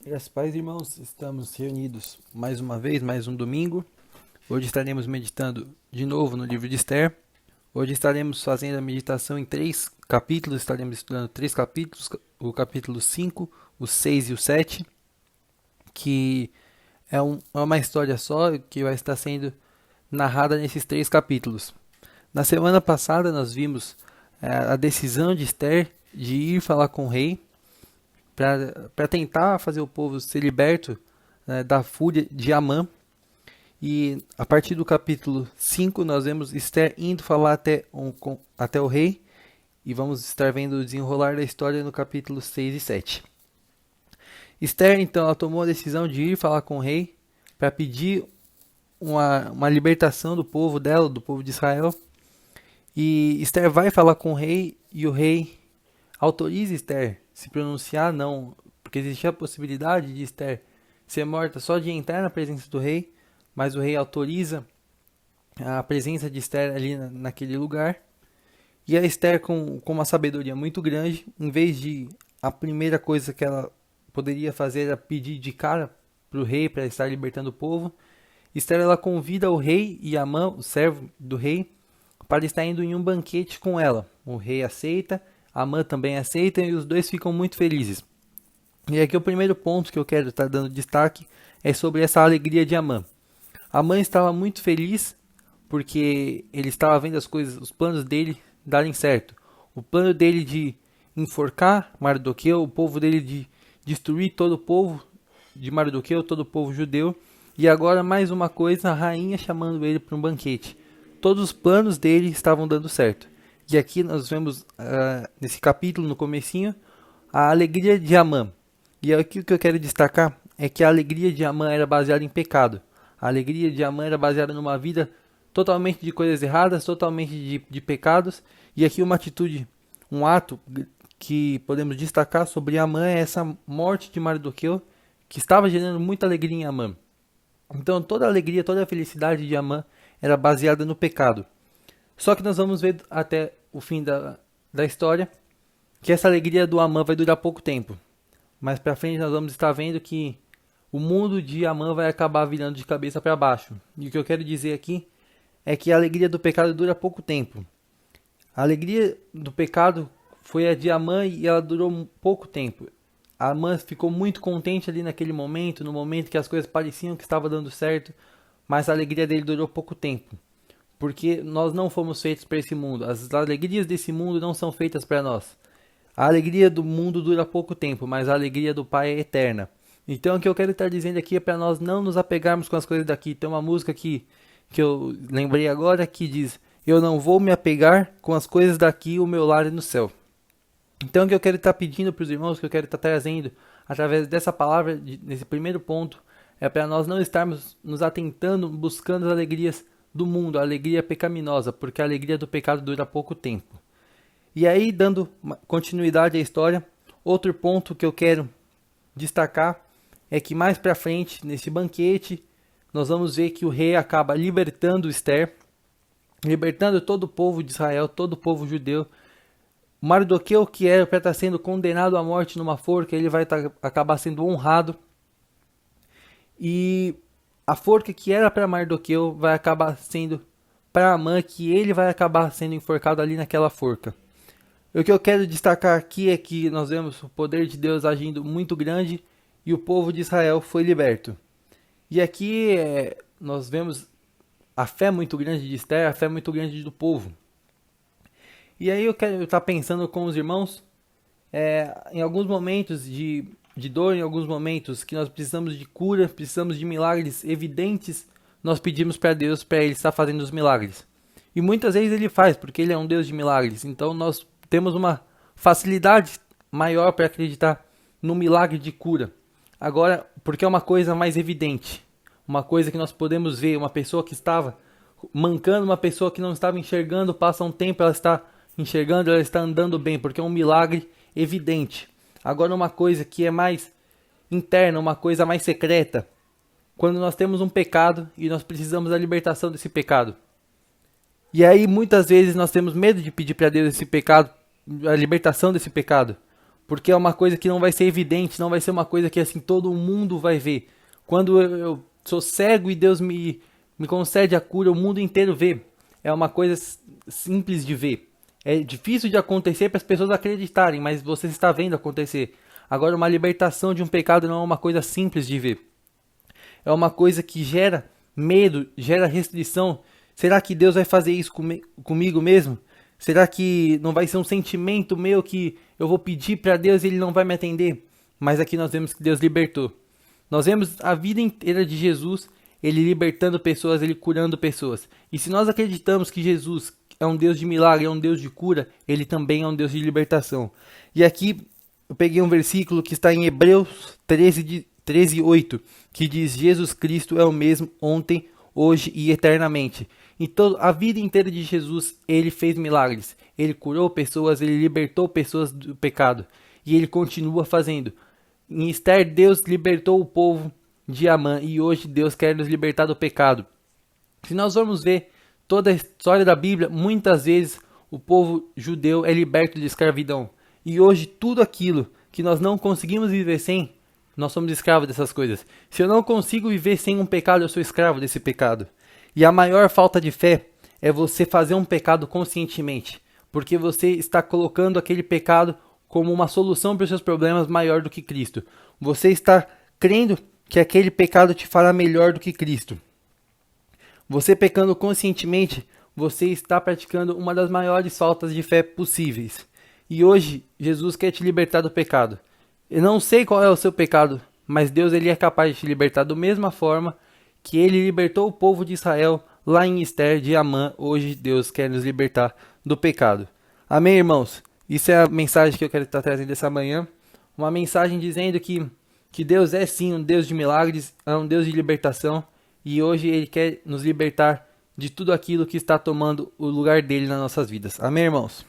Graças pais, irmãos, estamos reunidos mais uma vez, mais um domingo. Hoje estaremos meditando de novo no livro de Esther. Hoje estaremos fazendo a meditação em 3 capítulos, estaremos estudando 3 capítulos, o capítulo 5, o 6 e o 7, que é uma história só que vai estar sendo narrada nesses 3 capítulos. Na semana passada nós vimos a decisão de Esther de ir falar com o rei para tentar fazer o povo ser liberto, né, da fúria de Amã. E a partir do capítulo 5 nós vemos Esther indo falar até o rei, e vamos estar vendo o desenrolar da história no capítulo 6 e 7. Esther então ela tomou a decisão de ir falar com o rei para pedir uma libertação do povo dela, do povo de Israel. E Esther vai falar com o rei e o rei autoriza Esther se pronunciar não, porque existia a possibilidade de Esther ser morta só de entrar na presença do rei, mas o rei autoriza a presença de Esther ali naquele lugar. E a Esther, com uma sabedoria muito grande, em vez de a primeira coisa que ela poderia fazer era pedir de cara para o rei para estar libertando o povo, Esther ela convida o rei e Amã, o servo do rei, para estar indo em um banquete com ela. O rei aceita, Amã também aceita e os dois ficam muito felizes. E aqui o primeiro ponto que eu quero estar dando destaque é sobre essa alegria de Amã. Amã estava muito feliz porque ele estava vendo as coisas, os planos dele darem certo. O plano dele de enforcar Mardoqueu, o povo dele de destruir todo o povo de Mardoqueu, todo o povo judeu. E agora mais uma coisa, a rainha chamando ele para um banquete. Todos os planos dele estavam dando certo. E aqui nós vemos, nesse capítulo, no comecinho, a alegria de Amã. E aqui o que eu quero destacar é que a alegria de Amã era baseada em pecado. A alegria de Amã era baseada numa vida totalmente de coisas erradas, totalmente de pecados. E aqui uma atitude, um ato que podemos destacar sobre Amã é essa morte de Mardoqueu, que estava gerando muita alegria em Amã. Então toda a alegria, toda a felicidade de Amã era baseada no pecado. Só que nós vamos ver até o fim da história que essa alegria do Amã vai durar pouco tempo. Mais pra frente nós vamos estar vendo que o mundo de Amã vai acabar virando de cabeça para baixo. E o que eu quero dizer aqui é que a alegria do pecado dura pouco tempo. A alegria do pecado foi a de Amã e ela durou pouco tempo. Amã ficou muito contente ali naquele momento, no momento que as coisas pareciam que estavam dando certo, mas a alegria dele durou pouco tempo. Porque nós não fomos feitos para esse mundo. As alegrias desse mundo não são feitas para nós. A alegria do mundo dura pouco tempo, mas a alegria do Pai é eterna. Então o que eu quero estar dizendo aqui é para nós não nos apegarmos com as coisas daqui. Tem uma música que eu lembrei agora que diz: eu não vou me apegar com as coisas daqui, o meu lar é no céu. Então o que eu quero estar pedindo para os irmãos, o que eu quero estar trazendo através dessa palavra, nesse primeiro ponto, é para nós não estarmos nos atentando, buscando as alegrias do mundo, a alegria pecaminosa, porque a alegria do pecado dura pouco tempo. E aí, dando continuidade à história, outro ponto que eu quero destacar é que mais para frente, nesse banquete, nós vamos ver que o rei acaba libertando Esther, libertando todo o povo de Israel, todo o povo judeu. Mardoqueu, que era para estar sendo condenado à morte numa forca, ele vai acabar sendo honrado. E a forca que era para Mardoqueu vai acabar sendo para Amã, que ele vai acabar sendo enforcado ali naquela forca. O que eu quero destacar aqui é que nós vemos o poder de Deus agindo muito grande e o povo de Israel foi liberto. E aqui nós vemos a fé muito grande de Esther, a fé muito grande do povo. E aí eu quero estar pensando com os irmãos, em alguns momentos de dor, em alguns momentos que nós precisamos de cura, precisamos de milagres evidentes, nós pedimos para Deus para Ele estar fazendo os milagres. E muitas vezes Ele faz, porque Ele é um Deus de milagres. Então nós temos uma facilidade maior para acreditar no milagre de cura. Agora, porque é uma coisa mais evidente, uma coisa que nós podemos ver, uma pessoa que estava mancando, uma pessoa que não estava enxergando, passa um tempo, ela está enxergando, ela está andando bem, porque é um milagre evidente. Agora uma coisa que é mais interna, uma coisa mais secreta, quando nós temos um pecado e nós precisamos da libertação desse pecado. E aí muitas vezes nós temos medo de pedir para Deus esse pecado, a libertação desse pecado, porque é uma coisa que não vai ser evidente, não vai ser uma coisa que assim todo mundo vai ver. Quando eu sou cego e Deus me concede a cura, o mundo inteiro vê. É uma coisa simples de ver. É difícil de acontecer para as pessoas acreditarem, mas você está vendo acontecer. Agora, uma libertação de um pecado não é uma coisa simples de ver. É uma coisa que gera medo, gera restrição. Será que Deus vai fazer isso comigo mesmo? Será que não vai ser um sentimento meu que eu vou pedir para Deus e Ele não vai me atender? Mas aqui nós vemos que Deus libertou. Nós vemos a vida inteira de Jesus, Ele libertando pessoas, Ele curando pessoas. E se nós acreditamos que Jesus é um Deus de milagre, é um Deus de cura, Ele também é um Deus de libertação. E aqui eu peguei um versículo que está em Hebreus 13:8, que diz: Jesus Cristo é o mesmo ontem, hoje e eternamente. Então, a vida inteira de Jesus, ele fez milagres. Ele curou pessoas, ele libertou pessoas do pecado. E ele continua fazendo. Em Esther, Deus libertou o povo de Amã. E hoje Deus quer nos libertar do pecado. Se nós formos ver toda a história da Bíblia, muitas vezes o povo judeu é liberto de escravidão. E hoje tudo aquilo que nós não conseguimos viver sem, nós somos escravos dessas coisas. Se eu não consigo viver sem um pecado, eu sou escravo desse pecado. E a maior falta de fé é você fazer um pecado conscientemente, porque você está colocando aquele pecado como uma solução para os seus problemas maior do que Cristo. Você está crendo que aquele pecado te fará melhor do que Cristo. Você pecando conscientemente, você está praticando uma das maiores faltas de fé possíveis. E hoje, Jesus quer te libertar do pecado. Eu não sei qual é o seu pecado, mas Deus ele é capaz de te libertar da mesma forma que ele libertou o povo de Israel lá em Esther de Amã. Hoje Deus quer nos libertar do pecado. Amém, irmãos? Isso é a mensagem que eu quero estar trazendo essa manhã. Uma mensagem dizendo que Deus é sim um Deus de milagres, é um Deus de libertação. E hoje ele quer nos libertar de tudo aquilo que está tomando o lugar dele nas nossas vidas. Amém, irmãos?